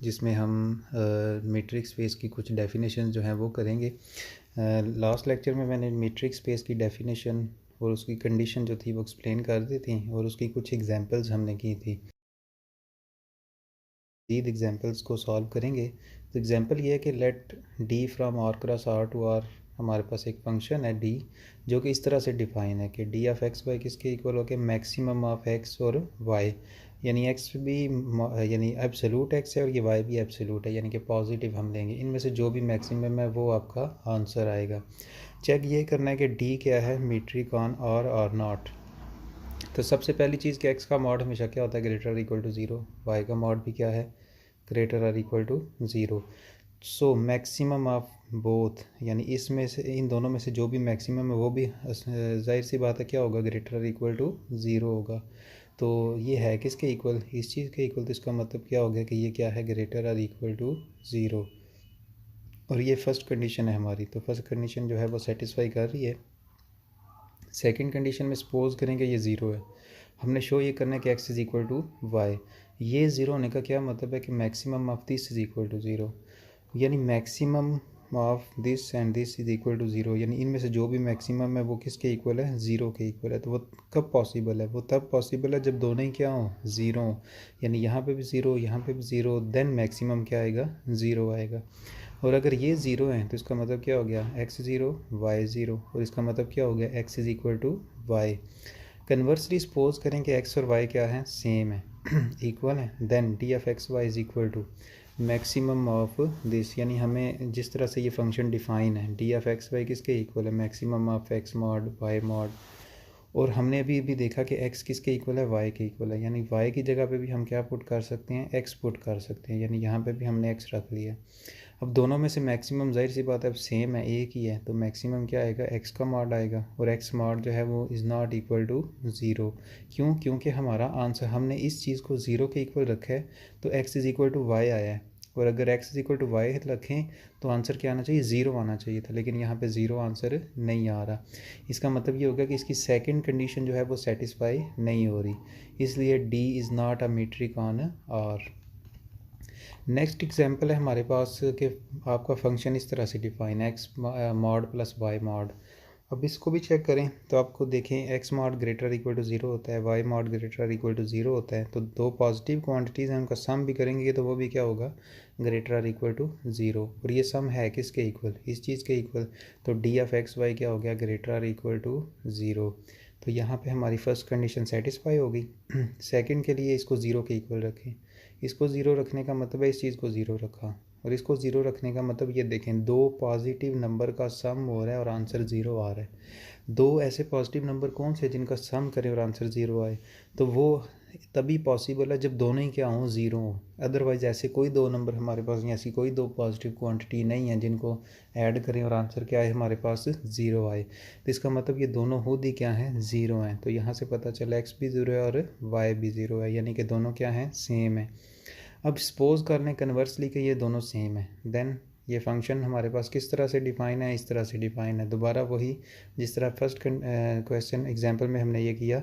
जिसमें हम metric space की कुछ डेफिनेशन जो हैं वो करेंगे। लास्ट लेक्चर में मैंने मीट्रिक स्पेस की डेफिनेशन और उसकी कंडीशन जो थी वो एक्सप्लेन कर दी थी और उसकी कुछ एग्जांपल्स हमने की थी। मज़ीद एग्जांपल्स को सॉल्व करेंगे। तो एग्जांपल ये है कि let D from R cross R to R, हमारे पास एक फंक्शन है डी जो कि इस तरह से डिफाइन है कि डी ऑफ एक्स वाई किसके इक्वल हो के मैक्सिमम ऑफ एक्स और वाई, यानी एक्स भी यानी एब्सोल्यूट एक्स है और ये वाई भी एब्सोल्यूट है, यानी कि पॉजिटिव हम लेंगे। इनमें से जो भी मैक्सिमम है वो आपका आंसर आएगा। चेक ये करना है कि डी क्या है, मीट्रिक ऑन और नॉट। तो सबसे पहली चीज़ कि एक्स का मॉड हमेशा क्या होता है, ग्रेटर और इक्वल टू ज़ीरो। वाई का मॉड भी क्या है, ग्रेटर और equal to zero. So maximum of both, यानी इसमें से इन दोनों में से जो भी मैक्सिमम है वो भी जाहिर सी बात है क्या होगा, ग्रेटर और इक्वल टू ज़ीरो होगा। तो ये है किसके इक्वल, इस चीज़ के इक्वल। तो इसका मतलब क्या हो गया कि ये क्या है, ग्रेटर और इक्वल टू ज़ीरो। और ये फर्स्ट कंडीशन है हमारी। तो फर्स्ट कंडीशन जो है वो सेटिस्फाई कर रही है। सेकंड कंडीशन में सपोज करेंगे ये ज़ीरो है, हमने शो ये करना है कि x is equal to y. ये ज़ीरो होने का क्या मतलब है कि maximum of this is equal to zero, यानी maximum of this and this is equal to zero, यानी इनमें से जो भी मैक्सिमम है वो किसके इक्वल है, ज़ीरो के इक्वल है। तो वो कब पॉसिबल है, वो तब पॉसिबल है जब दोनों ही क्या हो, ज़ीरो हो। यानी यहाँ पे भी ज़ीरो, यहाँ पे भी ज़ीरो, देन मैक्सिमम क्या आएगा, ज़ीरो आएगा। और अगर ये ज़ीरो है तो इसका मतलब क्या हो गया, एक्स ज़ीरो वाई ज़ीरो, और इसका मतलब क्या हो गया, X is equal to Y. Conversely suppose करें कि एक्स और वाई क्या है, सेम है, इक्वल है, then D of x Y is equal to maximum of this, यानी हमें जिस तरह से ये फंक्शन डिफाइन है, डी ऑफ एक्स वाई किसके इक्वल है, maximum of X mod Y mod. और हमने अभी देखा कि x किसके इक्वल है, y के इक्वल है, यानी y की जगह पे भी हम क्या पुट कर सकते हैं, x पुट कर सकते हैं, यानी यहाँ पे भी हमने x रख लिया। अब दोनों में से मैक्सिमम जाहिर सी बात है अब सेम है, एक ही है, तो मैक्सिमम क्या आएगा, x का मॉड आएगा, और x मॉड जो है वो is not equal to zero. क्यों, क्योंकि हमारा आंसर हमने इस चीज़ को ज़ीरो के इक्वल रखा है, तो x is equal to Y आया है। और अगर x is equal to Y रखें तो आंसर क्या आना चाहिए, ज़ीरो आना चाहिए था, लेकिन यहाँ पे ज़ीरो आंसर नहीं आ रहा। इसका मतलब ये होगा कि इसकी सेकंड कंडीशन जो है वो सेटिस्फाई नहीं हो रही, इसलिए D is not a metric on R. Next example है हमारे पास कि आपका फंक्शन इस तरह से डिफाइन है, X mod plus Y mod. अब इसको भी चेक करें तो आपको देखें, X mod greater equal to zero होता है, Y mod greater equal to zero होता है। तो दो पॉजिटिव क्वांटिटीज़ हैं, उनका सम भी करेंगे तो वो भी क्या होगा, ग्रेटर इक्वल टू ज़ीरो। और ये सम है किसके इक्वल, इस चीज़ के इक्वल। तो डी ऑफ एक्स वाई क्या हो गया, ग्रेटर इक्वल टू ज़ीरो। तो यहाँ पे हमारी फर्स्ट कंडीशन सेटिस्फाई हो गई। सेकंड के लिए इसको ज़ीरो के इक्वल रखें, इसको ज़ीरो रखने का मतलब है इस चीज़ को ज़ीरो रखा, और इसको ज़ीरो रखने का मतलब ये देखें, दो पॉजिटिव नंबर का सम हो रहा है और आंसर ज़ीरो आ रहा है। दो ऐसे पॉजिटिव नंबर कौन से जिनका सम करें और आंसर ज़ीरो आए, तो वो तभी पॉसिबल है जब दोनों ही क्या हों, ज़ीरो हों। अदरवाइज़ ऐसे कोई दो नंबर हमारे पास नहीं, ऐसी कोई दो पॉजिटिव क्वांटिटी नहीं है जिनको ऐड करें और आंसर क्या है हमारे पास, ज़ीरो आए। तो इसका मतलब ये दोनों खुद ही क्या हैं, ज़ीरो हैं। तो यहाँ से पता चला एक्स भी ज़ीरो है और वाई भी ज़ीरो है, यानी कि दोनों क्या हैं, सेम है। अब सपोज कर लें कन्वर्सली कि ये दोनों सेम है, देन ये फंक्शन हमारे पास किस तरह से डिफाइन है, इस तरह से डिफाइन है। दोबारा वही जिस तरह फर्स्ट क्वेश्चन एग्जांपल में हमने ये किया,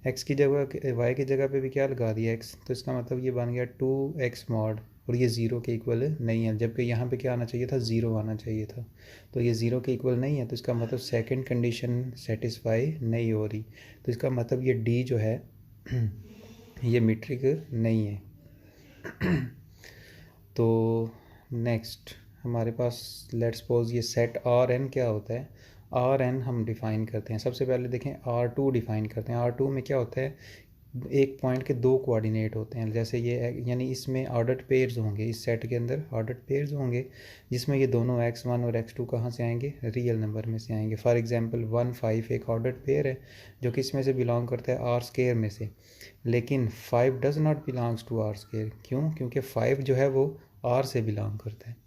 x की जगह y की जगह पे भी क्या लगा दिया x, तो इसका मतलब ये बन गया 2x मॉड, और ये ज़ीरो के इक्वल नहीं है, जबकि यहाँ पे क्या आना चाहिए था, ज़ीरो आना चाहिए था। तो ये ज़ीरो के इक्वल नहीं है, तो इसका मतलब सेकंड कंडीशन सेटिस्फाई नहीं हो रही। तो इसका मतलब ये डी जो है ये मीट्रिक नहीं है। तो नेक्स्ट हमारे पास लेट्स सपोज ये सेट आर एन क्या होता है, आर एन हम डिफ़ाइन करते हैं। सबसे पहले देखें आर टू डिफ़ाइन करते हैं। आर टू में क्या होता है, एक पॉइंट के दो कोऑर्डिनेट होते हैं, जैसे ये यानी इसमें ऑर्डर्ड पेयर्स होंगे, इस सेट के अंदर ऑर्डर्ड पेयर्स होंगे जिसमें ये दोनों x1 और x2 कहाँ से आएंगे, रियल नंबर में से आएंगे। फॉर एग्जांपल 1 5 एक ऑर्डर्ड पेयर है जो किस में से बिलोंग करता है, आर स्केयर में से, लेकिन 5 does not belongs to R square. क्यों, क्योंकि 5 जो है वो आर से बिलोंग करता है।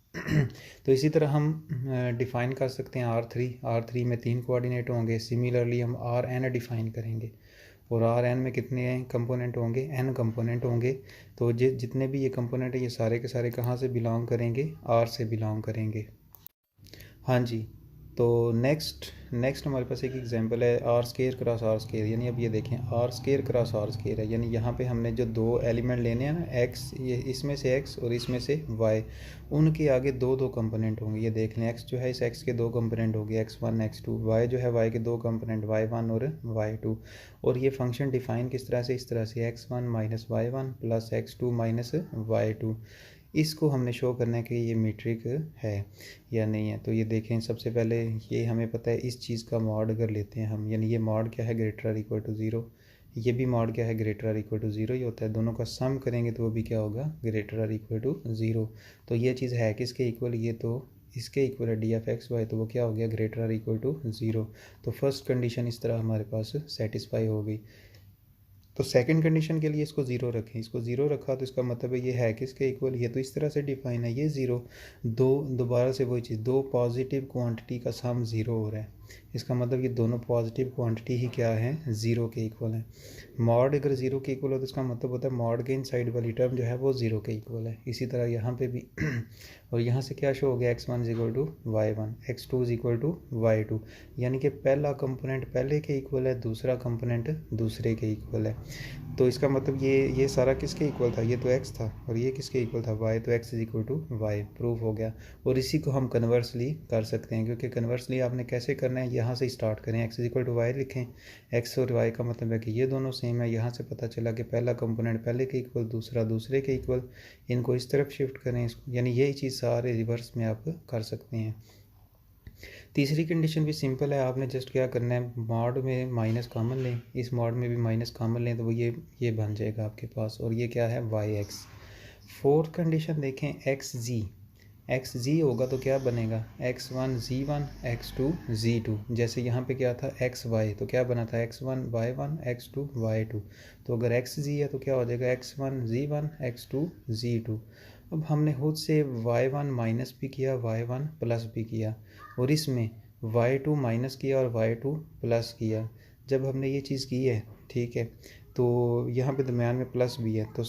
तो इसी तरह हम डिफ़ाइन कर सकते हैं आर थ्री में तीन कोऑर्डिनेट होंगे। सिमिलरली हम आर एन डिफ़ाइन करेंगे, और आर एन में कितने कंपोनेंट होंगे, एन कंपोनेंट होंगे। तो जितने भी ये कंपोनेंट है ये सारे के सारे कहाँ से बिलोंग करेंगे, आर से बिलोंग करेंगे। हाँ जी, तो नेक्स्ट हमारे पास एक एग्जांपल है R square cross R square, यानी अब ये देखें R square cross R square है, यानी यहाँ पे हमने जो दो एलिमेंट लेने हैं ना, एक्स, ये इसमें से एक्स और इसमें से वाई, उनके आगे दो दो कंपोनेंट होंगे। ये देख लें एक्स जो है इस एक्स के दो कंपोनेंट होंगे x1 x2, वाई जो है वाई के दो कंपोनेंट y1 और y2। और ये फंक्शन डिफाइन किस तरह से, इस तरह से x1 minus y1 plus x2 minus y2। इसको हमने शो करना है कि ये मीट्रिक है या नहीं है। तो ये देखें सबसे पहले ये हमें पता है इस चीज़ का मॉड अगर लेते हैं हम, यानी ये मॉड क्या है, greater or equal to zero, ये भी मॉड क्या है, greater or equal to zero ही होता है। दोनों का सम करेंगे तो वो भी क्या होगा, greater or equal to zero. तो ये चीज़ है किसके इक्वल, ये तो इसके इक्वल है डी एफ एक्स वाई, तो वो क्या हो गया, greater or equal to zero. तो फर्स्ट कंडीशन इस तरह हमारे पास सेटिस्फाई हो गई। तो सेकंड कंडीशन के लिए इसको ज़ीरो रखें, इसको ज़ीरो रखा तो इसका मतलब है ये है किसके इक्वल, ये तो इस तरह से डिफाइन है, ये ज़ीरो, दोबारा से वही चीज़, दो पॉजिटिव क्वांटिटी का सम ज़ीरो हो रहा है, इसका मतलब ये दोनों पॉजिटिव क्वांटिटी ही क्या है, ज़ीरो के इक्वल है। मॉड अगर ज़ीरो के इक्वल हो तो इसका मतलब होता है मॉड के इन साइड वाली टर्म जो है वो ज़ीरो के इक्वल है। इसी तरह यहाँ पे भी और यहाँ से क्या शो हो गया, x1 is equal to y1, x2 is equal to y2, यानी कि पहला कंपोनेंट पहले के इक्वल है, दूसरा कंपोनेंट दूसरे के इक्वल है। तो इसका मतलब ये सारा किसके इक्वल था, ये तो x था, और ये किसके इक्वल था, y, तो x is equal to y, proof हो गया। और इसी को हम कन्वर्सली कर सकते हैं, क्योंकि कन्वर्सली आपने कैसे करना है, यहाँ से स्टार्ट करें, x is equal to y लिखें, x और y का मतलब है कि ये दोनों सेम है। यहाँ से पता चला कि पहला कंपोनेंट पहले के इक्वल, दूसरा दूसरे के इक्वल, इनको इस तरफ शिफ्ट करें, यानी यही चीज़ सारे रिवर्स में आप कर सकते हैं। तीसरी कंडीशन भी सिंपल है, आपने जस्ट क्या करना है, मॉड में माइनस कॉमन लें, इस मॉड में भी माइनस कॉमन लें, तो वो ये बन जाएगा आपके पास, और ये क्या है, वाई एक्स। फोर्थ कंडीशन देखें, एक्स जी होगा तो क्या बनेगा, x1 z1 x2 z2, जैसे यहाँ पे क्या था एक्स वाई, तो क्या बना था x1 y1 x2 y2। तो अगर एक्स जी है तो क्या हो जाएगा, x1 z1 x2 z2। अब हमने खुद से y1 माइनस भी किया, y1 प्लस भी किया, और इसमें y2 माइनस किया और y2 प्लस किया। जब हमने ये चीज़ की है, ठीक है, तो यहाँ पे दरम्यान में प्लस भी है, तो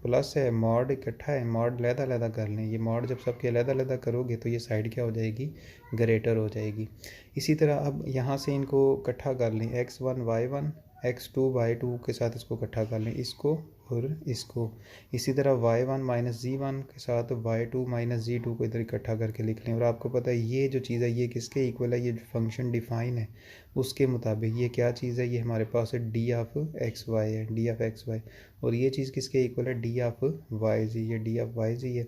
प्लस है, मॉड इकट्ठा है, मॉड लहदा कर लें। ये मॉड जब सबके लहदा करोगे तो ये साइड क्या हो जाएगी, ग्रेटर हो जाएगी। इसी तरह अब यहाँ से इनको इकट्ठा कर लें, x1 y1 x2 y2 के साथ इसको इकट्ठा कर लें, इसको और इसको। इसी तरह y1 माइनस z1 के साथ y2 माइनस z2 को इधर इकट्ठा करके लिख लें। और आपको पता है ये जो चीज़ है ये किसके इक्वल है, ये फंक्शन डिफाइन है उसके मुताबिक ये क्या चीज़ है, ये हमारे पास है डी ऑफ एक्स वाई है, डी ऑफ एक्स वाई। और ये चीज़ किसके इक्वल है, डी ऑफ वाई जी, ये डी ऑफ वाई जी है।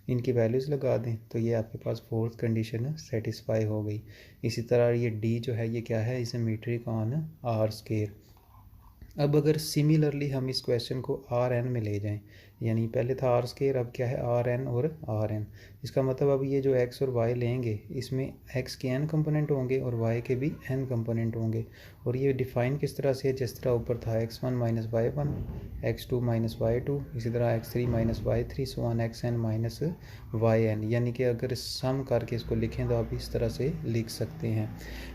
इनकी वैल्यूज़ लगा दें तो ये आपके पास फोर्थ कंडीशन सेटिस्फाई हो गई। इसी तरह ये डी जो है ये क्या है, इसे मीट्रिक ऑन आर स्केयर। अब अगर सिमिलरली हम इस क्वेश्चन को आर एन में ले जाएं, यानी पहले था आर स्केयर, अब क्या है आर एन और आर एन। इसका मतलब अब ये जो एक्स और वाई लेंगे इसमें एक्स के एन कंपोनेंट होंगे और वाई के भी एन कंपोनेंट होंगे। और ये डिफाइन किस तरह से है, जिस तरह ऊपर था x1 minus y1 x2 minus y2, इसी तरह x3 minus y3 so on xn minus yn, यानी कि अगर सम करके इसको लिखें तो आप इस तरह से लिख सकते हैं।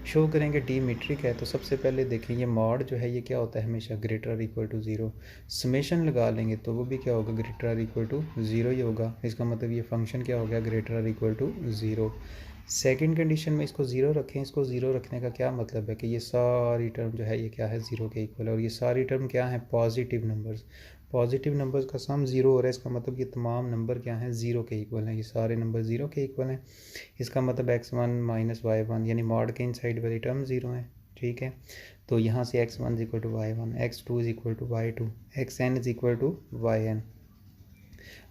शो करेंगे डी मीट्रिक है, तो सबसे पहले देखें ये मॉड जो है ये क्या होता है, हमेशा greater or equal to zero. Summation लगा लेंगे तो वो भी क्या होगा, greater or equal to zero ही होगा। इसका मतलब ये फंक्शन क्या हो गया, greater or equal to zero. Second condition में इसको ज़ीरो रखें, इसको ज़ीरो रखने का क्या मतलब है कि ये सारी टर्म जो है ये क्या है, ज़ीरो के इक्वल है। और ये सारी टर्म क्या है, पॉजिटिव नंबर्स, पॉजिटिव नंबर्स का सम ज़ीरो हो रहा है, इसका मतलब ये तमाम नंबर क्या हैं, ज़ीरो के इक्वल हैं, ये सारे नंबर ज़ीरो के इक्वल हैं। इसका मतलब x1 माइनस y1 यानी मॉड के इन साइड वाली टर्म ज़ीरो है, ठीक है। तो यहाँ से x1 is equal to y1, x2 is equal to y2, xn is equal to yn।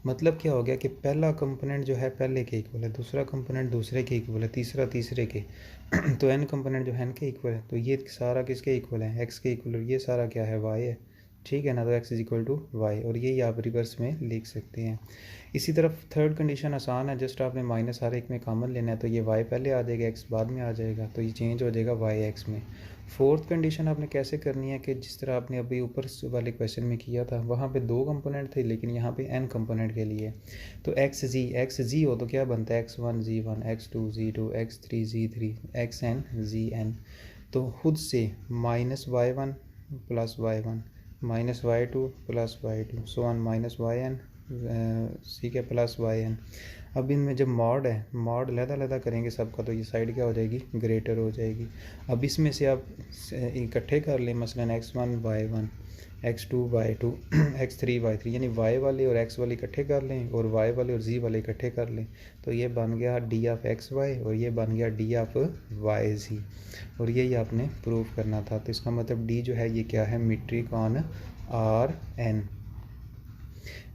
मतलब क्या हो गया कि पहला कंपोनेंट जो है पहले के इक्वल है, दूसरा कंपोनेंट दूसरे के इक्वल है, तीसरा तीसरे के तो n कंपोनेंट जो है n के इक्वल है, तो ये सारा किसके इक्वल है, x के इक्वल, और ये सारा क्या है, y है, ठीक है ना। तो x is equal to Y, और यही आप रिवर्स में लिख सकते हैं। इसी तरफ थर्ड कंडीशन आसान है, जस्ट आपने माइनस हर एक में कॉमन लेना है, तो ये y पहले आ जाएगा, x बाद में आ जाएगा, तो ये चेंज हो जाएगा y x में। फोर्थ कंडीशन आपने कैसे करनी है कि जिस तरह आपने अभी ऊपर वाले क्वेश्चन में किया था, वहाँ पे दो कंपोनेंट थे लेकिन यहाँ पे n कंपोनेंट के लिए, तो एक्स जी हो तो क्या बनता है, x1 z1 x2 z2 x3 z3 xn zn। तो खुद से minus y1 plus y1 minus y2 plus y2 so on minus yn सी के प्लस वाई एन। अब इनमें जब मॉड है, मॉड अलग करेंगे सबका, तो ये साइड क्या हो जाएगी, ग्रेटर हो जाएगी। अब इसमें से आप इकट्ठे कर लें, मसलन x1 y1, x2 y2, x3 y3, यानी y वाले और x वाले इकट्ठे कर लें और y वाले और z वाले इकट्ठे कर लें, तो ये बन गया d ऑफ एक्स वाई और ये बन गया d ऑफ वाई जी। और यही आपने प्रूव करना था। तो इसका मतलब d जो है ये क्या है, metric on R N.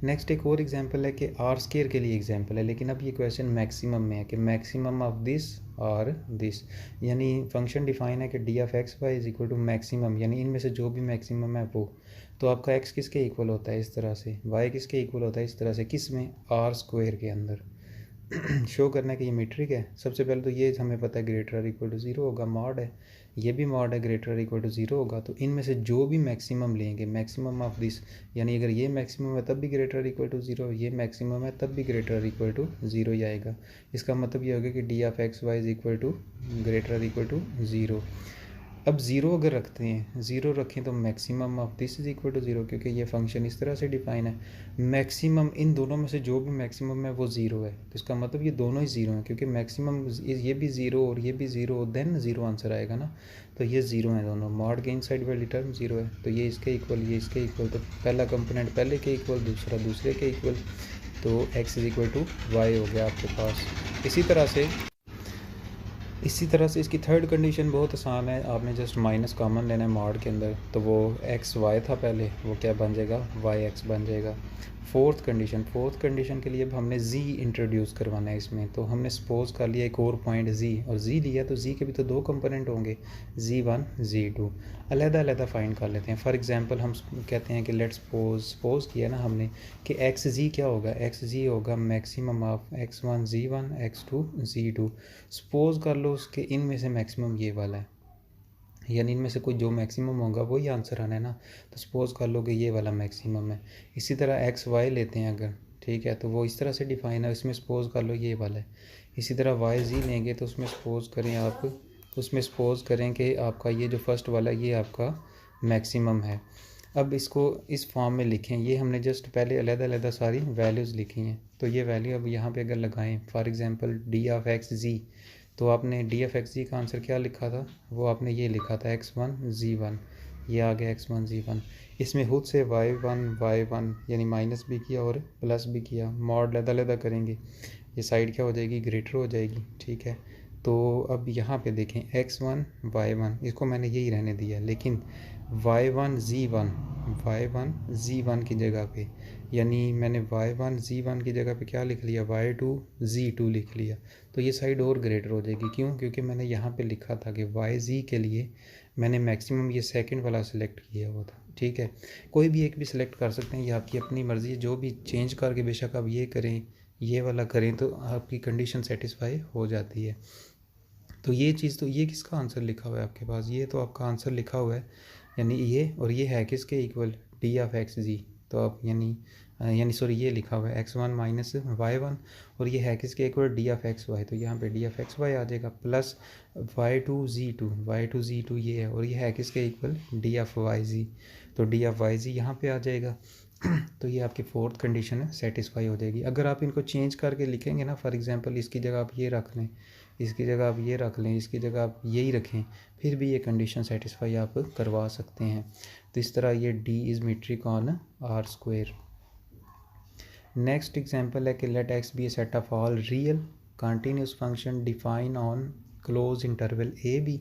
Next एक और एग्जांपल है कि आर स्केयर के लिए एग्जांपल है, लेकिन अब ये क्वेश्चन मैक्सिमम में है कि मैक्सिमम ऑफ दिस और दिस, यानी फंक्शन डिफाइन है कि D of x Y is equal to maximum, यानी इनमें से जो भी मैक्सिमम है वो। तो आपका एक्स किसके इक्वल होता है इस तरह से, वाई किसके इक्वल होता है इस तरह से, किस में, आर स्क्वायर के अंदर। शो करना है कि ये मीट्रिक है। सबसे पहले तो ये हमें पता है ग्रेटर इक्वल टू ज़ीरो होगा, मॉड है, ये भी मॉड है, ग्रेटर इक्वल टू ज़ीरो होगा। तो इनमें से जो भी मैक्सिमम लेंगे, मैक्सिमम ऑफ दिस, यानी अगर ये मैक्सिमम है तब भी ग्रेटर इक्वल टू ज़ीरो, ये मैक्सिमम है तब भी ग्रेटर इक्वल टू ज़ीरो ही आएगा। इसका मतलब ये होगा कि D of x Y is equal to greater equal to zero. अब ज़ीरो अगर रखते हैं, ज़ीरो रखें तो maximum of this is equal to zero, क्योंकि ये फंक्शन इस तरह से डिफाइन है। मैक्सिमम इन दोनों में से जो भी मैक्सिमम है वो ज़ीरो है, तो इसका मतलब ये दोनों ही ज़ीरो हैं, क्योंकि मैक्सिमम ये भी ज़ीरो और ये भी ज़ीरो, देन ज़ीरो आंसर आएगा ना। तो ये ज़ीरो है दोनों, मॉड के इन साइड वाली टर्म ज़ीरो है, तो ये इसके इक्वल, ये इसके इक्वल, तो पहला कंपोनेंट पहले के इक्वल, दूसरा दूसरे के इक्वल, तो x is equal to Y हो गया आपके पास। इसी तरह से इसकी थर्ड कंडीशन बहुत आसान है, आपने जस्ट माइनस कॉमन लेना है मॉड के अंदर, तो वो एक्स वाई था पहले, वो क्या बन जाएगा, वाई एक्स बन जाएगा। फोर्थ कंडीशन के लिए अब हमने z इंट्रोड्यूस करवाना है इसमें। तो हमने सपोज कर लिया एक और पॉइंट z, और z लिया तो z के भी तो दो कंपोनेंट होंगे, z1 z2, अलग फाइंड कर लेते हैं। फॉर एग्जांपल हम कहते हैं कि लेट्स सपोज किया ना हमने कि एक्स जी क्या होगा, एक्स जी होगा maximum of x1 z1 x2 z2। Suppose कर लो उसके इनमें से मैक्सिमम ये वाला है, यानी इनमें से कोई जो मैक्सिमम होगा वही आंसर आना है ना। तो सपोज कर लो कि ये वाला मैक्सिमम है। इसी तरह एक्स वाई लेते हैं अगर, ठीक है, तो वो इस तरह से डिफाइन है, इसमें सपोज कर लो ये वाला है। इसी तरह वाई जी लेंगे तो उसमें सपोज करें आप, उसमें सपोज करें कि आपका ये जो फर्स्ट वाला ये आपका मैक्सिमम है। अब इसको इस फॉर्म में लिखें, ये हमने जस्ट पहले अलग सारी वैल्यूज़ लिखी हैं, तो ये वैल्यू अब यहाँ पे अगर लगाएं, for example d of x g, तो आपने डी एफ एक्स जी का आंसर क्या लिखा था, वो आपने ये लिखा था x1 z1, ये आ गया x1 z1। इसमें खुद से y1 यानी माइनस भी किया और प्लस भी किया, मॉड अलग करेंगे, ये साइड क्या हो जाएगी, ग्रेटर हो जाएगी, ठीक है। तो अब यहाँ पे देखें x1 y1, इसको मैंने यही रहने दिया, लेकिन y1 z1 की जगह पे, यानी मैंने y1 z1 की जगह पे क्या लिख लिया, y2 z2 लिख लिया। तो ये साइड और ग्रेटर हो जाएगी, क्यों, क्योंकि मैंने यहाँ पे लिखा था कि yz के लिए मैंने मैक्सिमम ये सेकंड वाला सिलेक्ट किया हुआ था, ठीक है। कोई भी एक भी सिलेक्ट कर सकते हैं, ये आपकी अपनी मर्ज़ी है, जो भी चेंज करके बेशक आप ये करें ये वाला करें, तो आपकी कंडीशन सेटिस्फाई हो जाती है। तो ये चीज़, तो ये किसका आंसर लिखा हुआ है आपके पास, ये तो आपका आंसर लिखा हुआ है, यानी ये, और ये है किसके equal, D of x g. तो आप यानी सॉरी ये लिखा हुआ है x1 माइनस y1, और ये है किसके equal, D of x Y, तो यहाँ पे डी ऑफ एक्स वाई आ जाएगा, प्लस y2 z2 ये है, और ये है किसके equal, D of y g, तो डी ऑफ वाई जी यहाँ पे आ जाएगा। तो ये आपकी फोर्थ कंडीशन है, सेटिस्फाई हो जाएगी। अगर आप इनको चेंज करके लिखेंगे ना, फॉर एग्जांपल इसकी जगह आप ये रख लें, इसकी जगह आप ये रख लें, इसकी जगह आप यही रखें, फिर भी ये कंडीशन सेटिस्फाई आप करवा सकते हैं। तो इस तरह ये D is metric on R square. Next example है कि let x be a set of all real continuous function define on close interval A B,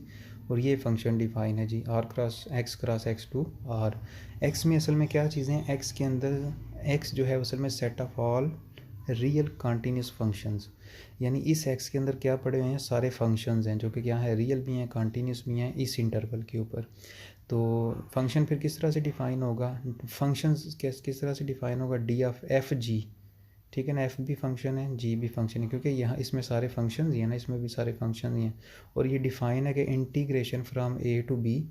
और ये फंक्शन डिफाइन है G r cross x to R. x में असल में क्या चीज़ें हैं, x के अंदर x जो है असल में set of all real continuous functions, यानी इस x के अंदर क्या पड़े हुए हैं, सारे फंक्शंस हैं जो कि क्या है, रियल भी हैं कंटिन्यूस भी हैं इस इंटरवल के ऊपर। तो फंक्शन फिर किस तरह से डिफ़ाइन होगा, फंक्शंस किस तरह से डिफ़ाइन होगा, डी ऑफ एफ जी, ठीक है ना, एफ भी फंक्शन है जी भी फंक्शन है, क्योंकि यहाँ इसमें सारे फंक्शंस ही हैं ना, इसमें भी सारे फंक्शन ही हैं। और ये डिफ़ाइन है कि integration from a to b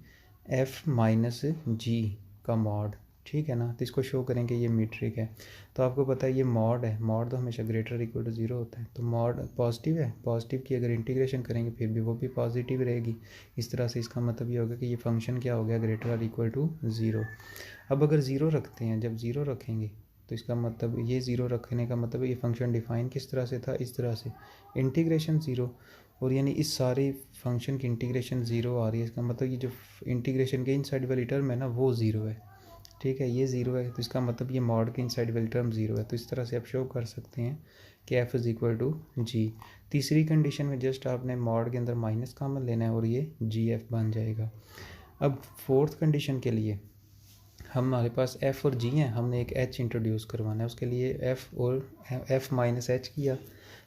f minus g का मॉड, ठीक है ना। तो इसको शो करें कि ये मीट्रिक है। तो आपको पता है ये मॉड है, मॉड तो हमेशा ग्रेटर इक्वल टू ज़ीरो होता है, तो मॉड पॉजिटिव है, पॉजिटिव की अगर इंटीग्रेशन करेंगे फिर भी वो भी पॉजिटिव रहेगी। इस तरह से इसका मतलब ये होगा कि ये फंक्शन क्या हो गया, ग्रेटर और इक्वल टू ज़ीरो। अब अगर ज़ीरो रखते हैं, जब ज़ीरो रखेंगे तो इसका मतलब ये ज़ीरो रखने का मतलब ये फंक्शन डिफाइन किस तरह से था, इस तरह से इंटीग्रेशन ज़ीरो, और यानी इस सारे फंक्शन की इंटीग्रेशन ज़ीरो आ रही है। इसका मतलब ये जो इंटीग्रेशन के इनसाइड वाली टर्म है ना वो ज़ीरो है, ठीक है, ये ज़ीरो है, तो इसका मतलब ये मॉड के इनसाइड वाली टर्म ज़ीरो है। तो इस तरह से आप शो कर सकते हैं कि एफ इज़ इक्वल टू जी। तीसरी कंडीशन में जस्ट आपने मॉड के अंदर माइनस कॉमन लेना है और ये जी एफ बन जाएगा। अब फोर्थ कंडीशन के लिए हमारे पास एफ़ और जी हैं, हमने एक एच इंट्रोड्यूस करवाना है, उसके लिए एफ़ और एफ़ माइनस एच किया,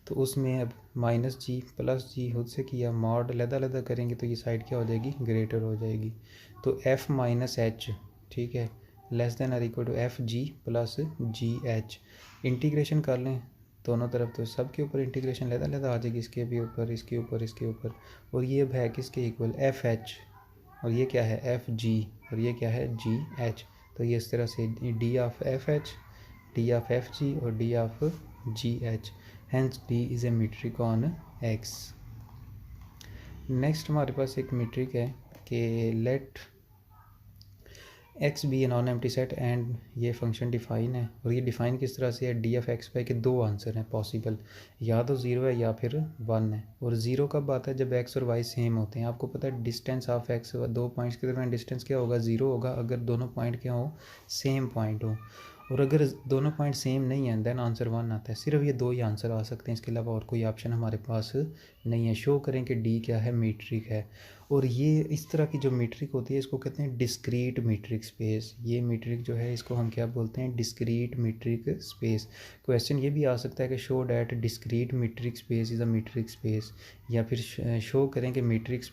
तो उसमें अब माइनस जी प्लस जी खुद से किया, मॉड अलग करेंगे तो ये साइड क्या हो जाएगी, ग्रेटर हो जाएगी। तो एफ़ माइनस एच, ठीक है, less than or equal to F G plus G H. Integration कर लें दोनों तरफ, तो सब के ऊपर इंटीग्रेशन आ जाएगी, इसके भी ऊपर, इसके ऊपर, इसके ऊपर, और ये अब है किसके इक्वल, एफ़ एच, और ये क्या है एफ़ जी, और ये क्या है जी एच। तो ये इस तरह से d of f h, d of f g और d of g h, hence D is a metric on x. Next हमारे पास एक मीट्रिक है कि let x be a non empty set and ये फंक्शन डिफाइन है, और ये डिफाइन किस तरह से है, डी एफ एक्स वाई के दो आंसर हैं पॉसिबल, या तो ज़ीरो है या फिर वन है। और ज़ीरो कब आता है, जब एक्स और वाई सेम होते हैं। आपको पता है डिस्टेंस ऑफ एक्स, दो पॉइंट्स के दरमियान डिस्टेंस क्या होगा, ज़ीरो होगा, अगर दोनों पॉइंट क्या हो, सेम पॉइंट हो। और अगर दोनों पॉइंट सेम नहीं है देन आंसर वन आता है। सिर्फ ये दो ही आंसर आ सकते हैं, इसके अलावा और कोई ऑप्शन हमारे पास नहीं है। शो करें कि डी क्या है, मीट्रिक है। और ये इस तरह की जो मीट्रिक होती है इसको कहते हैं डिस्क्रीट मीट्रिक स्पेस। ये मीट्रिक जो है इसको हम क्या बोलते हैं, डिस्क्रीट मीट्रिक स्पेस। क्वेश्चन ये भी आ सकता है कि show that discrete metric space is a metric space, या फिर शो करें कि मीट्रिक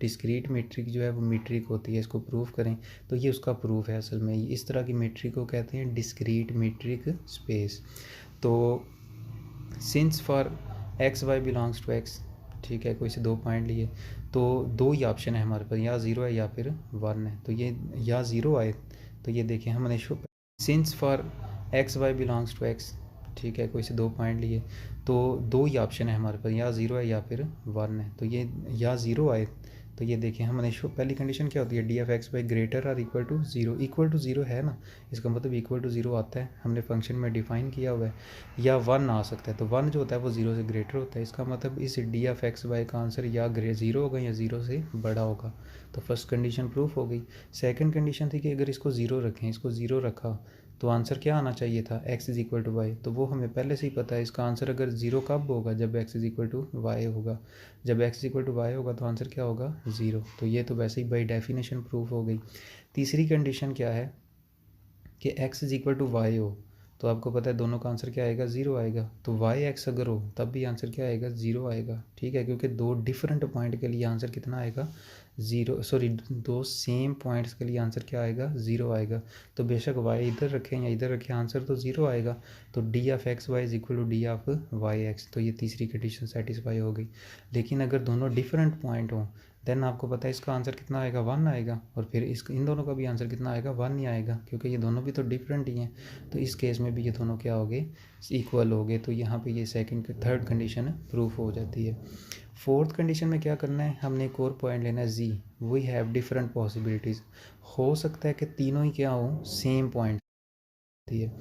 डिस्क्रीट मीट्रिक जो है वो मीट्रिक होती है, इसको प्रूव करें। तो ये उसका प्रूफ है असल में। इस तरह की मीट्रिक को कहते हैं डिस्क्रीट मीट्रिक स्पेस। तो since for X Y belongs to X, ठीक है, कोई से दो पॉइंट लिए, तो दो ही ऑप्शन है हमारे पास, या ज़ीरो है या फिर वन है। तो ये या ज़ीरो आए तो ये देखें हमने show, since for X Y belongs to X, ठीक है, कोई से दो पॉइंट लिए, तो दो ही ऑप्शन है हमारे पास, या ज़ीरो है या फिर वन है। तो ये या ज़ीरो आए तो ये देखें हमने शो, पहली कंडीशन क्या होती है, d f x y greater और equal to zero. Equal to zero है ना, इसका मतलब इक्वल टू ज़ीरो आता है, हमने फंक्शन में डिफाइन किया हुआ है। या वन आ सकता है, तो वन जो होता है वो ज़ीरो से ग्रेटर होता है, इसका मतलब इस डी एफ एक्स वाई का आंसर या ज़ीरो होगा या ज़ीरो से बड़ा होगा। तो फर्स्ट कंडीशन प्रूफ हो गई। सेकंड कंडीशन थी कि अगर इसको ज़ीरो रखें, इसको ज़ीरो रखा तो आंसर क्या आना चाहिए था, x is equal to Y. तो वो हमें पहले से ही पता है, इसका आंसर अगर ज़ीरो कब होगा, जब x is equal to Y होगा। जब x is equal to Y होगा तो आंसर क्या होगा, ज़ीरो। तो ये तो वैसे ही बाई डेफिनेशन प्रूफ हो गई। तीसरी कंडीशन क्या है कि x is equal to Y हो, तो आपको पता है दोनों का आंसर क्या आएगा, ज़ीरो आएगा। तो वाई एक्स अगर हो तब भी आंसर क्या आएगा, ज़ीरो आएगा, ठीक है, क्योंकि दो डिफरेंट पॉइंट के लिए आंसर कितना आएगा, ज़ीरो, सॉरी दो सेम पॉइंट्स के लिए आंसर क्या आएगा, ज़ीरो आएगा। तो बेशक वाई इधर रखें या इधर रखें आंसर तो ज़ीरो आएगा। तो D of x Y is equal to D of Y X, तो ये तीसरी कंडीशन सेटिस्फाई हो गई। लेकिन अगर दोनों डिफरेंट पॉइंट हों देन आपको पता है इसका आंसर कितना आएगा, वन आएगा, और फिर इस इन दोनों का भी आंसर कितना आएगा, वन ही आएगा, क्योंकि ये दोनों भी तो डिफरेंट ही हैं। तो इस केस में भी ये दोनों क्या हो गए, इक्वल हो गए। तो यहाँ पे ये थर्ड कंडीशन प्रूफ हो जाती है। फोर्थ कंडीशन में क्या करना है, हमने एक और पॉइंट लेना है जी, वी हैव डिफरेंट पॉसिबिलिटीज़। हो सकता है कि तीनों ही क्या हो, सेम पॉइंट है।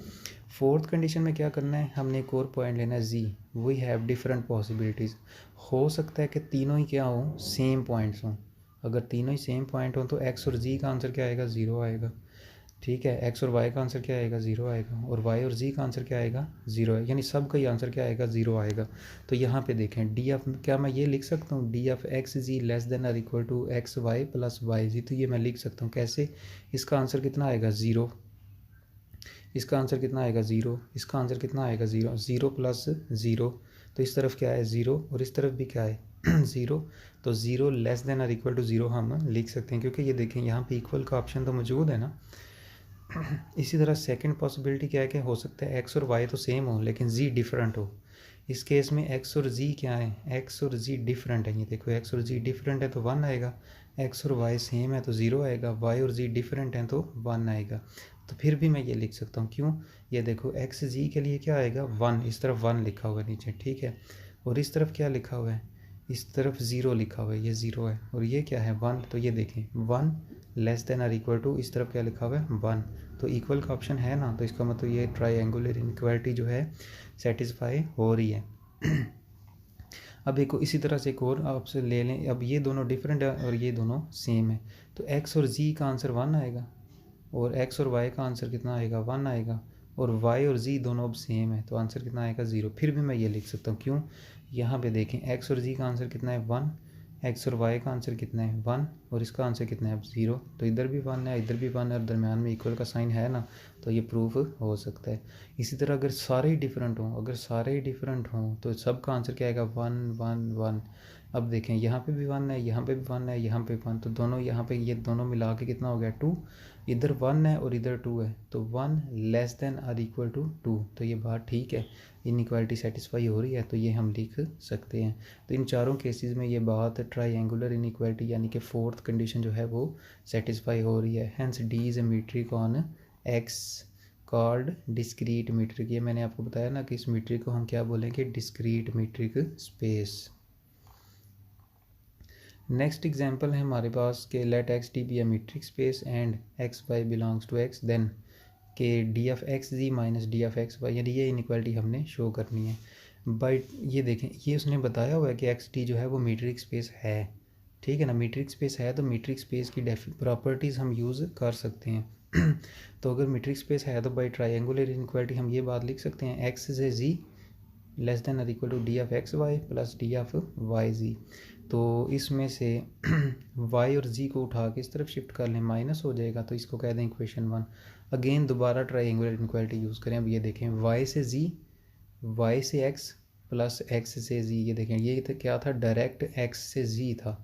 फोर्थ कंडीशन में क्या करना है, हमने एक और पॉइंट लेना है जी, वी हैव डिफरेंट पॉसिबिलिटीज़। हो सकता है कि तीनों ही क्या हो, सेम पॉइंट्स हों। अगर तीनों ही सेम पॉइंट हों तो एक्स और जी का आंसर क्या आएगा, ज़ीरो आएगा, ठीक है। एक्स और वाई का आंसर क्या आएगा, ज़ीरो आएगा, और वाई और जी का आंसर क्या आएगा, ज़ीरो है, यानी सब का ही आंसर क्या आएगा, ज़ीरो आएगा। तो यहाँ पे देखें डी एफ, क्या मैं ये लिख सकता हूँ, d f x g less than और equal to x y plus y g. तो ये मैं लिख सकता हूँ कैसे, इसका आंसर कितना आएगा, ज़ीरो, इसका आंसर कितना आएगा, ज़ीरो, इसका आंसर कितना आएगा, ज़ीरो, ज़ीरो प्लस ज़ीरो, तो इस तरफ क्या है ज़ीरो और इस तरफ भी क्या है ज़ीरो। तो ज़ीरो लेस देन और इक्वल टू ज़ीरो हम लिख सकते हैं, क्योंकि ये देखें यहाँ पे इक्वल का ऑप्शन तो मौजूद है ना। इसी तरह सेकंड पॉसिबिलिटी क्या है कि हो सकता है एक्स और वाई तो सेम हो लेकिन जी डिफरेंट हो। इस केस में एक्स और जी क्या है, एक्स और जी डिफरेंट है। ये देखो एक्स और जी डिफरेंट है तो वन आएगा, एक्स और वाई सेम है तो ज़ीरो आएगा, वाई और जी डिफरेंट हैं तो वन आएगा। तो फिर भी मैं ये लिख सकता हूँ, क्यों, ये देखो एक्स जी के लिए क्या आएगा, वन, इस तरफ वन लिखा हुआ है नीचे, ठीक है, और इस तरफ क्या लिखा हुआ है, इस तरफ ज़ीरो लिखा हुआ है, ये ज़ीरो है, और ये क्या है, वन। तो ये देखें वन लेस देन और इक्वल टू, इस तरफ क्या लिखा हुआ है, वन। तो इक्वल का ऑप्शन है ना, तो इसका मतलब ये ट्रायंगुलर इनइक्वालिटी जो है सेटिस्फाई हो रही है। अब एक इसी तरह से एक और आपसे ले लें, अब ये दोनों डिफरेंट है और ये दोनों सेम है, तो x और z का आंसर 1 आएगा और x और y का आंसर कितना आएगा 1 आएगा, और y और z दोनों अब सेम है तो आंसर कितना आएगा 0। फिर भी मैं ये लिख सकता हूँ, क्यों, यहाँ पे देखें x और z का आंसर कितना है 1, x और y का आंसर कितना है 1 और इसका आंसर कितना है 0, तो इधर भी 1 है इधर भी 1 है और दरम्यान में इक्वल का साइन है ना, तो ये प्रूफ हो सकता है। इसी तरह अगर सारे ही डिफरेंट हों, तो सब का आंसर क्या आएगा 1 1 1। अब देखें यहाँ पे भी 1 है, यहाँ पे भी 1 है, यहाँ पे 1, तो दोनों यहाँ पे ये दोनों मिला के कितना हो गया 2, इधर 1 है और इधर 2 है, तो 1 लेस देन और इक्वल टू 2, तो ये बात ठीक है, इनइक्वालिटी सेटिस्फाई हो रही है, तो ये हम लिख सकते हैं। तो इन चारों केसेस में ये बात ट्रायंगुलर इनइक्वालिटी यानी कि फोर्थ कंडीशन जो है वो सेटिस्फाई हो रही है। Hence D is a metric on X called discrete metric. ये मैंने आपको बताया ना कि इस मीट्रिक को हम क्या बोलेंगे, discrete metric space. Next example है हमारे पास कि let x D be a metric space and x Y belongs to x, then के d of x g minus d of x y, यानी ये इनइक्वालिटी हमने शो करनी है। बट ये देखें, ये उसने बताया हुआ है कि एक्स डी जो है वो मीट्रिक स्पेस है, ठीक है ना, मीट्रिक स्पेस है, तो मीट्रिक स्पेस की प्रॉपर्टीज़ हम यूज़ कर सकते हैं। तो अगर मीट्रिक स्पेस है तो बाई ट्रायंगुलर इनइक्वालिटी हम ये बात लिख सकते हैं, एक्स से जी लेस देन और equal to D of x y plus d of y g. तो इसमें से y और z को उठा के इस तरफ शिफ्ट कर लें, माइनस हो जाएगा, तो इसको कह दें इक्वेशन 1। अगेन दोबारा ट्रायंगुलर इनइक्वालिटी यूज़ करें। अब ये देखें y से z, y से x प्लस x से z, ये देखें ये तो क्या था, डायरेक्ट x से z था,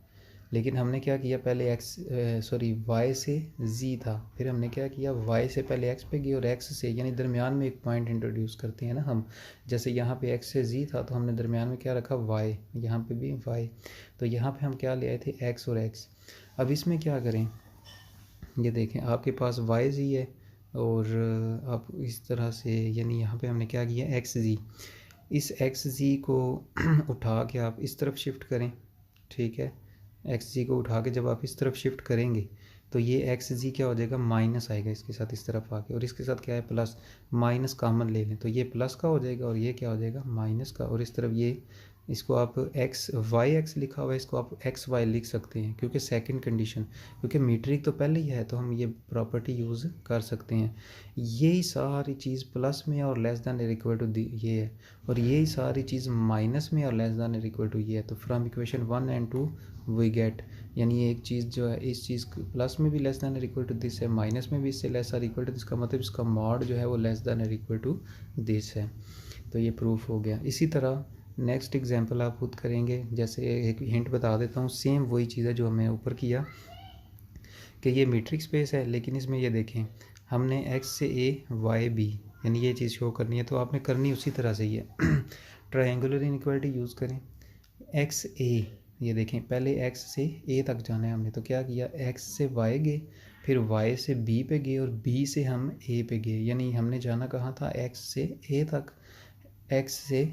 लेकिन हमने क्या किया, पहले y से z था, फिर हमने क्या किया, y से पहले x पे गए और x से, यानी दरमियान में एक पॉइंट इंट्रोड्यूस करते हैं ना हम, जैसे यहाँ पे x से z था तो हमने दरमियान में क्या रखा y, यहाँ पे भी y, तो यहाँ पे हम क्या ले आए थे x और x। अब इसमें क्या करें, ये देखें आपके पास y z है और आप इस तरह से, यानी यहाँ पे हमने क्या किया x z, इस x z को उठा के आप इस तरफ शिफ्ट करें, ठीक है, एक्स जी को उठा के जब आप इस तरफ शिफ्ट करेंगे तो ये एक्स जी क्या हो जाएगा, माइनस आएगा इसके साथ इस तरफ आके, और इसके साथ क्या है प्लस, माइनस कॉमन ले लें तो ये प्लस का हो जाएगा और ये क्या हो जाएगा माइनस का, और इस तरफ ये, इसको आप एक्स वाई एक्स लिखा हुआ है, इसको आप एक्स वाई लिख सकते हैं क्योंकि सेकंड कंडीशन, क्योंकि मीट्रिक तो पहले ही है तो हम ये प्रॉपर्टी यूज़ कर सकते हैं। यही सारी चीज़ प्लस में और लेस दैन और इक्वल टू ये है, और यही सारी चीज़ माइनस में और लेस दैन और इक्वल टू ये है, तो from equation 1 and 2 we get, यानी एक चीज़ जो है इस चीज़ प्लस में भी लेस दैन और इक्वल टू दिस है, माइनस में भी इससे लेस और इक्वल टू दिस, का मतलब इसका मॉड जो है वो लेस दैन और इक्वल टू दिस है, तो ये प्रूफ हो गया। इसी तरह नेक्स्ट एग्जांपल आप खुद करेंगे, जैसे एक हिंट बता देता हूँ, सेम वही चीज़ है जो हमने ऊपर किया कि ये मीट्रिक स्पेस है, लेकिन इसमें ये देखें हमने x से a y b, यानी ये चीज़ शो करनी है, तो आपने करनी उसी तरह से ही है। ट्रायंगुलर इनइक्वालिटी यूज़ करें, x a, ये देखें पहले x से a तक जाना है हमने, तो क्या किया, x से y गए, फिर y से b पे गए और b से हम a पे गए, यानी हमने जाना कहाँ था, x से a तक, x से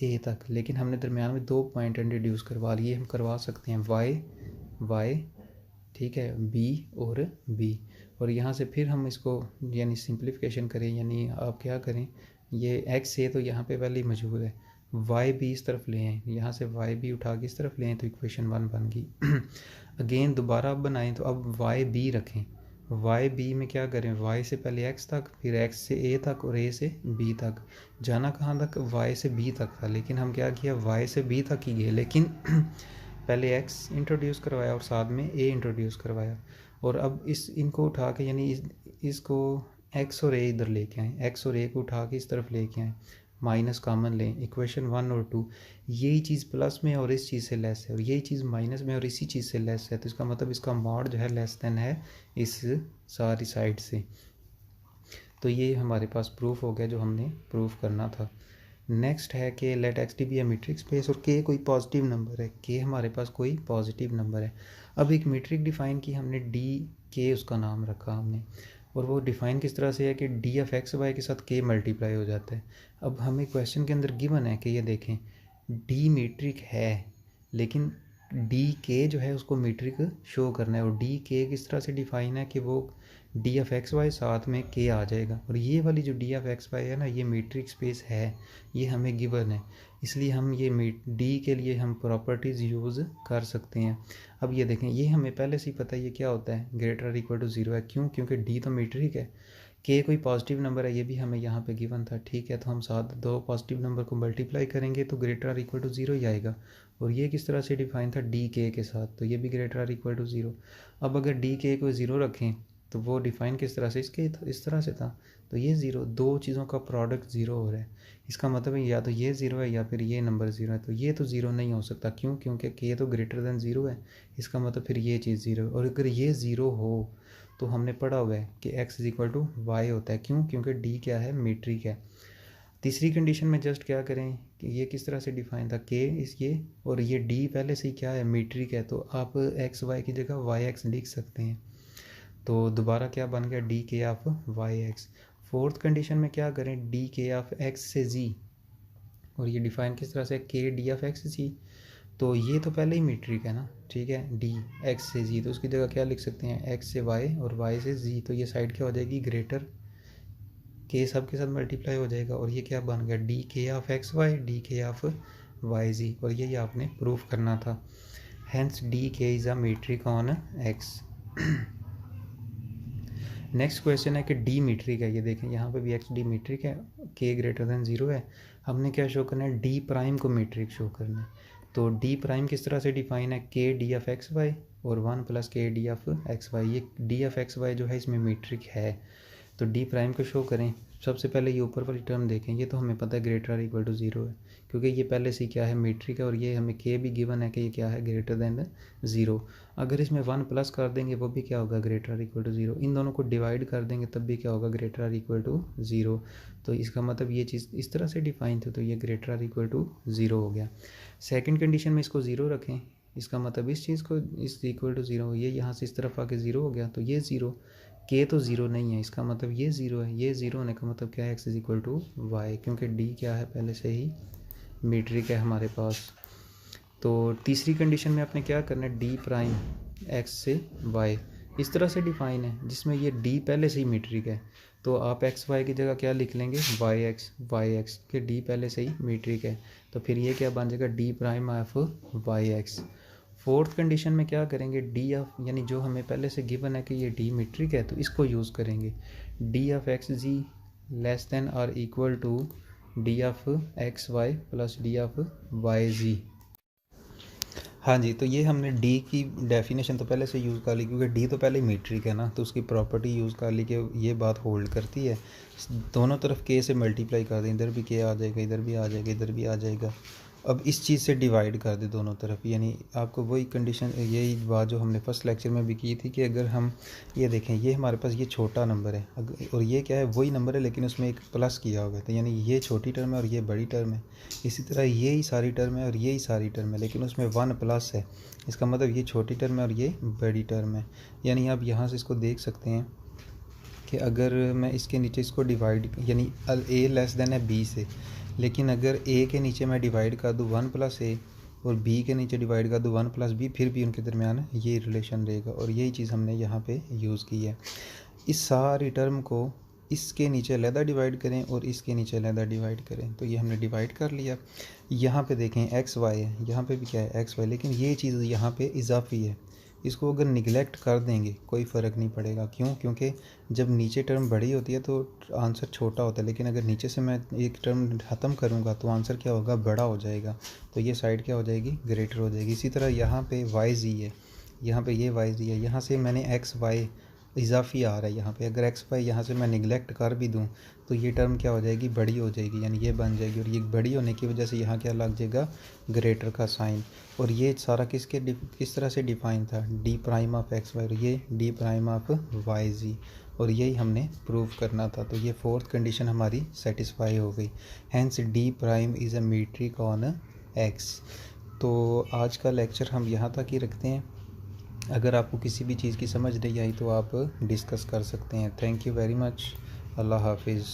a तक, लेकिन हमने दरमियान में 2 पॉइंट इंट्रोड्यूस करवा लिए, हम करवा सकते हैं y, ठीक है, b और b, और यहाँ से फिर हम इसको यानी सिंप्लीफिकेशन करें, यानी आप क्या करें, ये x से तो यहाँ पे पहले ही मौजूद है, y भी इस तरफ ले आए, यहाँ से y भी उठा के इस तरफ ले आए तो इक्वेशन 1 बन गई। अगेन दोबारा अब बनाएं तो अब y b रखें, y b में क्या करें, y से पहले x तक, फिर x से a तक और a से b तक, जाना कहाँ तक, y से b तक था, लेकिन हम क्या किया, y से b तक ही गए, लेकिन पहले x इंट्रोड्यूस करवाया और साथ में a इंट्रोड्यूस करवाया, और अब इनको उठा के, यानी इसको x और a इधर लेके आए, x और a को उठा के इस तरफ लेके आए, माइनस कॉमन लें, इक्वेशन 1 और 2, यही चीज़ प्लस में और इस चीज़ से लेस है, और यही चीज़ माइनस में और इसी चीज़ से लेस है, तो इसका मतलब इसका मॉड जो है लेस देन है इस सारी साइड से। तो ये हमारे पास प्रूफ हो गया जो हमने प्रूफ करना था। नेक्स्ट है कि let x D be a metric space और के कोई पॉजिटिव नंबर है, के हमारे पास कोई पॉजिटिव नंबर है। अब एक मीट्रिक डिफ़ाइन की हमने, डी के उसका नाम रखा हमने, और वो डिफ़ाइन किस तरह से है कि डी एफ एक्स वाई के साथ के मल्टीप्लाई हो जाता है। अब हमें क्वेश्चन के अंदर गिवन है कि ये देखें डी मीट्रिक है, लेकिन डी के जो है उसको मीट्रिक शो करना है, और डी के किस तरह से डिफ़ाइन है कि वो डी एफ एक्स वाई साथ में के आ जाएगा। और ये वाली जो डी एफ एक्स वाई है ना, ये मीट्रिक स्पेस है, ये हमें गिवन है, इसलिए हम ये डी के लिए हम प्रॉपर्टीज़ यूज़ कर सकते हैं। अब ये देखें, ये हमें पहले से ही पता है ये क्या होता है, ग्रेटर इक्वल टू ज़ीरो है। क्यों? क्योंकि डी तो मीट्रिक है, के कोई पॉजिटिव नंबर है, ये भी हमें यहाँ पे गिवन था, ठीक है। तो हम साथ दो पॉजिटिव नंबर को मल्टीप्लाई करेंगे तो ग्रेटर इक्वल टू ज़ीरो ही आएगा। और ये किस तरह से डिफाइन था, डी के साथ, तो ये भी ग्रेटर इक्वल टू ज़ीरो। अब अगर डी के को ज़ीरो रखें तो वो डिफाइन किस तरह से, इस तरह से था। तो ये ज़ीरो, दो चीज़ों का प्रोडक्ट ज़ीरो हो रहा है, इसका मतलब है या तो ये ज़ीरो है या फिर ये नंबर ज़ीरो है। तो ये तो ज़ीरो नहीं हो सकता, क्यों? क्योंकि के तो ग्रेटर दैन ज़ीरो है, इसका मतलब फिर ये चीज़ ज़ीरो है। और अगर ये ज़ीरो हो तो हमने पढ़ा हुआ है कि x is equal to Y होता है। क्यों? क्योंकि d क्या है, मीट्रिक है। तीसरी कंडीशन में जस्ट क्या करें कि ये किस तरह से डिफाइन था, k इस ये, और ये d पहले से ही क्या है, मीट्रिक है, तो आप एक्स वाई की जगह वाई एक्स लिख सकते हैं। तो दोबारा क्या बन गया, डी के of Y X. Fourth condition में क्या करें, डी के ऑफ एक्स से जी, और ये डिफाइन किस तरह से, के डी ऑफ एक्स जी। तो ये तो पहले ही मीट्रिक है ना, ठीक है, डी एक्स से जी, तो उसकी जगह क्या लिख सकते हैं, एक्स से वाई और वाई से जी। तो ये साइड क्या हो जाएगी, ग्रेटर, के सब के साथ मल्टीप्लाई हो जाएगा, और ये क्या बन गया, डी के ऑफ एक्स वाई, डी के ऑफ वाई जी। और यही आपने प्रूफ करना था। हैंस डी के is a metric on x. Next question है कि डी मीट्रिक है। ये देखें यहाँ पे भी एक्स डी मीट्रिक है, के ग्रेटर देन ज़ीरो है। हमने क्या शो करना है, डी प्राइम को मीट्रिक शो करना है। तो डी प्राइम किस तरह से डिफाइन है, के डी एफ एक्स वाई और वन प्लस के डी एफ एक्स वाई। ये डी एफ एक्स वाई जो है इसमें मीट्रिक है, तो डी प्राइम को शो करें। सबसे पहले ये ऊपर वाली टर्म देखें, ये तो हमें पता है ग्रेटर इक्वल टू ज़ीरो है, क्योंकि ये पहले से क्या है, मीट्रिक है, और ये हमें के भी गिवन है कि ये क्या है, ग्रेटर देन ज़ीरो। अगर इसमें वन प्लस कर देंगे वो भी क्या होगा, ग्रेटर इक्वल टू ज़ीरो। इन दोनों को डिवाइड कर देंगे तब भी क्या होगा, ग्रेटर इक्वल टू ज़ीरो। तो इसका मतलब ये चीज़ इस तरह से डिफाइन थी, तो ये ग्रेटर इक्वल टू ज़ीरो हो गया। सेकेंड कंडीशन में इसको ज़ीरो रखें, इसका मतलब इस चीज़ को इस इक्वल टू ज़ीरो, ये यहाँ से इस तरफ आके ज़ीरो हो गया, तो ये ज़ीरो, के तो ज़ीरो नहीं है, इसका मतलब ये ज़ीरो है। ये ज़ीरो होने का मतलब क्या है, X is equal to Y, क्योंकि डी क्या है, पहले से ही मीट्रिक है हमारे पास। तो तीसरी कंडीशन में आपने क्या करना है, डी प्राइम एक्स से वाई इस तरह से डिफाइन है, जिसमें ये डी पहले से ही मीट्रिक है, तो आप एक्स वाई की जगह क्या लिख लेंगे, वाई एक्स के डी पहले से ही मीट्रिक है, तो फिर ये क्या बन जाएगा, D prime of Y X. Fourth condition में क्या करेंगे, डी ऑफ, यानी जो हमें पहले से गिवन है कि ये डी मीट्रिक है, तो इसको यूज़ करेंगे, d of x g less than और equal to D of x y plus d of y g. हाँ जी, तो ये हमने डी की डेफिनेशन तो पहले से यूज़ कर ली, क्योंकि डी तो पहले ही मीट्रिक है ना, तो उसकी प्रॉपर्टी यूज़ कर ली कि ये बात होल्ड करती है। दोनों तरफ के से मल्टीप्लाई कर दें, इधर भी के आ जाएगा, इधर भी आ जाएगा, इधर भी आ जाएगा। अब इस चीज़ से डिवाइड कर दे दोनों तरफ, यानी आपको वही कंडीशन, यही बात जो हमने फर्स्ट लेक्चर में भी की थी कि अगर हम ये देखें, ये हमारे पास ये छोटा नंबर है, और ये क्या है, वही नंबर है लेकिन उसमें एक प्लस किया हुआ है, तो यानी ये छोटी टर्म है और ये बड़ी टर्म है। इसी तरह ये ही सारी टर्म है और ये ही सारी टर्म है, लेकिन उसमें वन प्लस है, इसका मतलब ये छोटी टर्म है और ये बड़ी टर्म है। यानी आप यहाँ से इसको देख सकते हैं कि अगर मैं इसके नीचे इसको डिवाइड, यानी ए लेस देन है बी से, लेकिन अगर ए के नीचे मैं डिवाइड कर दूँ वन प्लस ए और बी के नीचे डिवाइड कर दूँ वन प्लस बी, फिर भी उनके दरमियान ये रिलेशन रहेगा, और यही चीज़ हमने यहाँ पे यूज़ की है। इस सारी टर्म को इसके नीचे अलहदा डिवाइड करें और इसके नीचे अलहदा डिवाइड करें, तो ये हमने डिवाइड कर लिया। यहाँ पे देखें एक्स वाई है, यहाँ पे भी क्या है, एक्स वाई, लेकिन ये चीज़ यहाँ पे इजाफी है, इसको अगर निगलेक्ट कर देंगे कोई फ़र्क नहीं पड़ेगा। क्यों? क्योंकि जब नीचे टर्म बड़ी होती है तो आंसर छोटा होता है, लेकिन अगर नीचे से मैं एक टर्म ख़त्म करूँगा तो आंसर क्या होगा, बड़ा हो जाएगा, तो ये साइड क्या हो जाएगी, ग्रेटर हो जाएगी। इसी तरह यहाँ पे वाई जी है, यहाँ पे ये वाई जी है, यहाँ से मैंने एक्स वाई इजाफी आ रहा है यहाँ पे, अगर एक्स वाई यहाँ से मैं निगलेक्ट कर भी दूँ तो ये टर्म क्या हो जाएगी, बड़ी हो जाएगी, यानी ये बन जाएगी, और ये बड़ी होने की वजह से यहाँ क्या लग जाएगा, ग्रेटर का साइन। और ये सारा किस तरह से डिफाइन था, d prime of x y, और ये d prime of y g, और यही हमने प्रूव करना था। तो ये फोर्थ कंडीशन हमारी सेटिस्फाई हो गई, hence d prime is a metric on x. तो आज का लेक्चर हम यहाँ तक ही रखते हैं। अगर आपको किसी भी चीज़ की समझ नहीं आई तो आप डिस्कस कर सकते हैं। Thank you very much. अल्लाह हाफिज़।